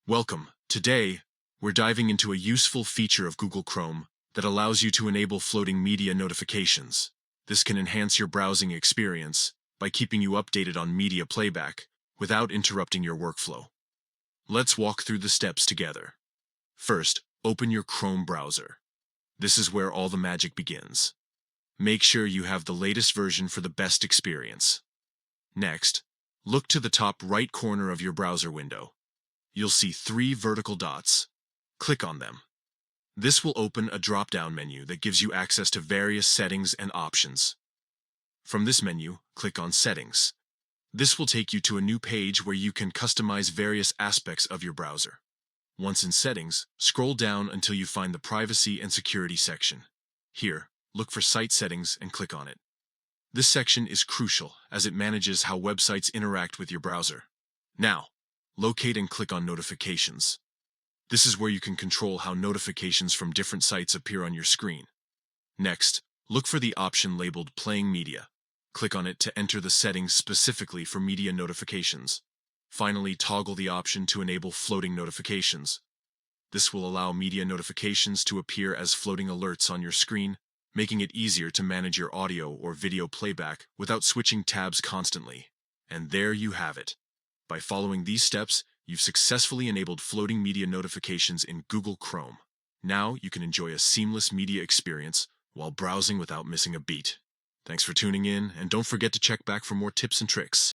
Welcome. Today, we're diving into a useful feature of Google Chrome that allows you to enable floating media notifications. This can enhance your browsing experience by keeping you updated on media playback without interrupting your workflow. Let's walk through the steps together. First, open your Chrome browser. This is where all the magic begins. Make sure you have the latest version for the best experience. Next, look to the top right corner of your browser window. You'll see three vertical dots. Click on them. This will open a drop-down menu that gives you access to various settings and options. From this menu, click on Settings. This will take you to a new page where you can customize various aspects of your browser. Once in Settings, scroll down until you find the Privacy and Security section. Here, look for Site Settings and click on it. This section is crucial as it manages how websites interact with your browser. Now, locate and click on Notifications. This is where you can control how notifications from different sites appear on your screen. Next, look for the option labeled Playing Media. Click on it to enter the settings specifically for media notifications. Finally, toggle the option to enable floating notifications. This will allow media notifications to appear as floating alerts on your screen, making it easier to manage your audio or video playback without switching tabs constantly. And there you have it. By following these steps, you've successfully enabled floating media notifications in Google Chrome. Now you can enjoy a seamless media experience while browsing without missing a beat. Thanks for tuning in, and don't forget to check back for more tips and tricks.